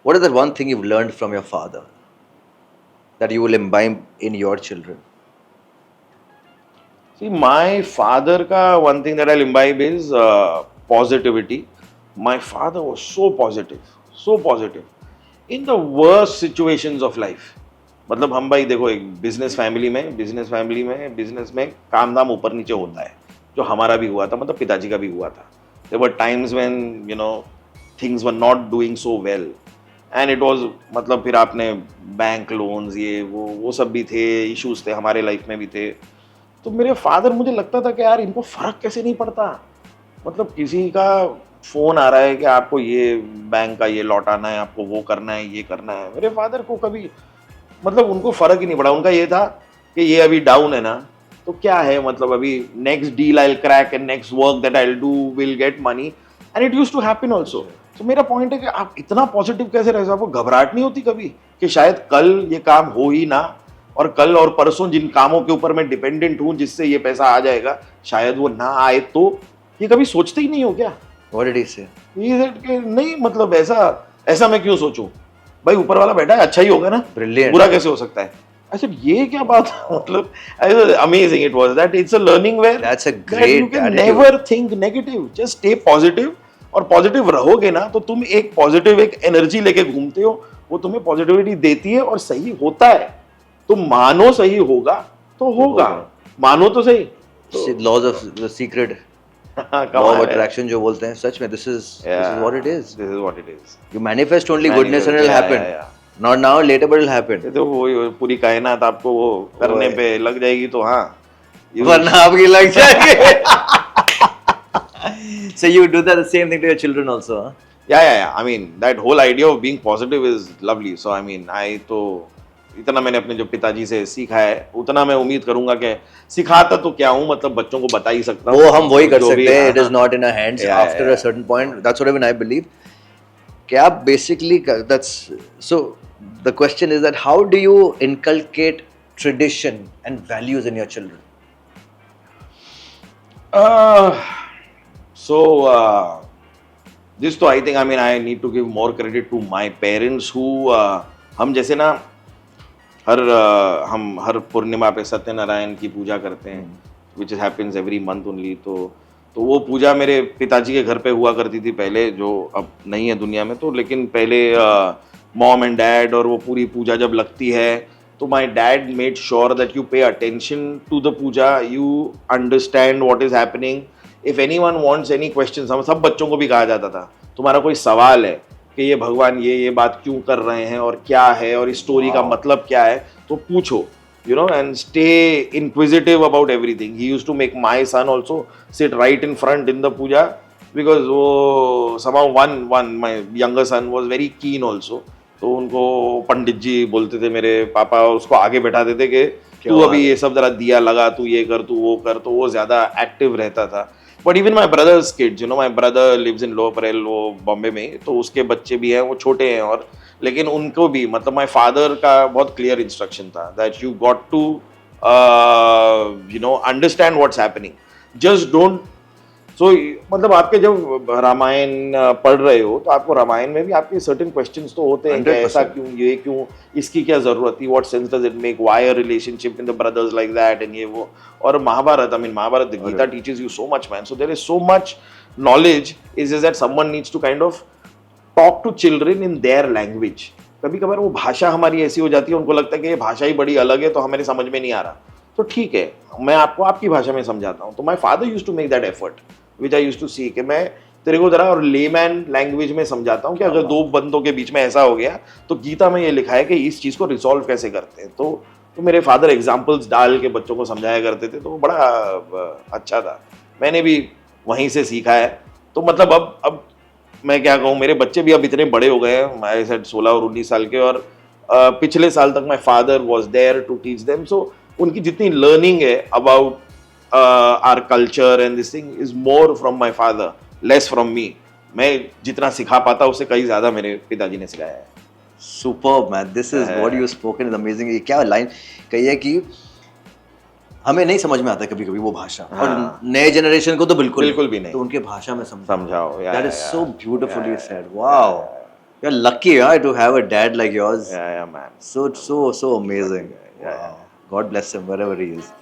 What is that one thing you've learned from your father that you will imbibe in your children? See, my father ka one thing that I'll imbibe is positivity. My father was so positive in the worst situations of life. मतलब हम भाई देखो एक business में काम धाम ऊपर नीचे होता है, जो हमारा भी हुआ था, मतलब पिताजी का भी हुआ था. There were times when things were not doing so well and it was मतलब फिर आपने बैंक लोन्स ये वो सब भी थे, इश्यूज थे हमारे लाइफ में भी थे. तो मेरे फादर मुझे लगता था कि यार इनको फर्क कैसे नहीं पड़ता. मतलब किसी का फोन आ रहा है कि आपको ये बैंक का ये लौटाना है, आपको वो करना है, ये करना है. मेरे फादर को कभी मतलब उनको फर्क ही नहीं पड़ा. उनका ये था कि ये अभी डाउन है ना, तो क्या है, मतलब अभी next deal I will crack and next work that I will do will get money and it used to happen also. तो मेरा पॉइंट है कि आप इतना पॉजिटिव कैसे रह सकते, आपको घबराहट नहीं होती कभी कि शायद कल ये काम हो ही ना, और कल और परसों जिन कामों के ऊपर मैं डिपेंडेंट हूं जिससे ये पैसा आ जाएगा शायद वो ना आए, तो ये कभी सोचते ही नहीं हो क्या? What did he say? नहीं मतलब ऐसा मैं क्यों सोचूं, भाई ऊपर वाला बैठा है, अच्छा ही होगा ना, Brilliant. बुरा कैसे हो सकता है? I said, ये क्या बात है? मतलब amazing it was that it's a learning where That's a that great you can attitude. never think negative, just stay positive. और पॉजिटिव रहोगे ना तो तुम एक पॉजिटिव एक एनर्जी लेके घूमते हो, वो तुम्हें पॉजिटिविटी देती है और सही होता है. तुम मानो सही होगा तो होगा, मानो तो सही. Laws of the secret, law of कमाल है. attraction जो बोलते हैं, सच में this is what it is. This is what it is. You manifest only goodness and it will Yeah, happen. yeah, yeah. Not now, later, but it will happen. ये तो वो पूरी कायनात आपको वो करने पे लग जाएगी तो हाँ. वरना आपकी लग जाएगी. So you do that the same thing to your children also, huh? Yeah. I mean, that whole idea of being positive is lovely. So I mean, तो इतना मैंने अपने जो पिताजी से सीखा है उतना मैं उम्मीद करूंगा कि सिखाता तो क्या हूँ, मतलब बच्चों को बता ही सकता हूँ. वो हम वही कर जो भी, सकते हैं. हाँ, It is not in our hands. Yeah, After yeah. a certain point, that's what even I believe. कि आप basically that's so the question is that how do you inculcate tradition and values in your children? This तो I think, I mean, I need to give more credit to my parents who हम जैसे ना हम हर पूर्णिमा पे सत्यनारायण की पूजा करते हैं, which happens every month only. तो वो पूजा मेरे पिताजी के घर पे हुआ करती थी पहले, जो अब नहीं है दुनिया में. तो लेकिन पहले मॉम एंड डैड, और वो पूरी पूजा जब लगती है तो my dad made sure that you pay attention to the puja, you understand what is happening. If anyone wants any questions, हम सब बच्चों को भी कहा जाता था तुम्हारा कोई सवाल है कि ये भगवान ये बात क्यों कर रहे हैं और क्या है और इस स्टोरी का मतलब क्या है, तो पूछो, and stay inquisitive about everything. He used to make my son also sit right in front in the puja, because somehow my younger son was very keen also. तो उनको पंडित जी बोलते थे मेरे पापा, और उसको आगे बैठा देते कि तू अभी ये सब जरा दिया लगा, तू ये कर, तू वो कर, तो वो ज्यादा एक्टिव रहता था. But even my brother's kids, my brother lives in Lower Parel, वो बॉम्बे में, तो उसके बच्चे भी हैं, वो छोटे हैं, और लेकिन उनको भी मतलब माई फादर का बहुत क्लियर इंस्ट्रक्शन था that you got to understand what's happening, just don't. So मतलब आपके जब रामायण पढ़ रहे हो तो आपको रामायण में भी आपके सर्टेन क्वेश्चंस तो होते हैं कि ऐसा क्यों, ये क्यों, इसकी क्या जरूरत थी, what sense does it make, why a relationship in the brothers like that, and ये वो. और Mahabharat, I mean Mahabharat, the Gita teaches you so much, man. So there is so much knowledge, is just that someone needs to kind of talk to children in their language. कभी कभार वो भाषा हमारी ऐसी हो जाती है, उनको लगता है कि ये भाषा ही बड़ी अलग है तो हमारे समझ में नहीं आ रहा. तो ठीक है, मैं आपको आपकी भाषा में समझाता हूँ. तो my father used to make that effort which I used to see, कि मैं तेरे को जरा और लेमैन लैंग्वेज में समझाता हूँ कि अगर दो बंदों के बीच में ऐसा हो गया तो गीता में ये लिखा है कि इस चीज़ को रिजॉल्व कैसे करते हैं. तो मेरे फादर एग्जाम्पल्स डाल के बच्चों को समझाया करते थे, तो बड़ा अच्छा था. मैंने भी वहीं से सीखा है. तो मतलब अब मैं क्या कहूँ, मेरे बच्चे भी अब इतने बड़े हो गए हैं, मैं सेड 16 और 19 साल के, और पिछले साल तक my father was there to teach them. So उनकी जितनी लर्निंग है about our culture and this thing is more from my father, less from me. मैं जितना सिखा पाता उससे कहीं ज्यादा मेरे पिताजी ने सिखाया है. Superb, man. This is what you spoken is amazing. ये क्या लाइन कही है कि हमें नहीं समझ में आता कभी कभी वो भाषा, और नए जनरेशन को तो बिल्कुल भी नहीं, तो उनके भाषा में समझाओ. That is so beautifully said. Wow. You're lucky, huh, to have a dad like yours. Yeah, man. So amazing. Yeah, yeah. Wow. God bless him wherever he is.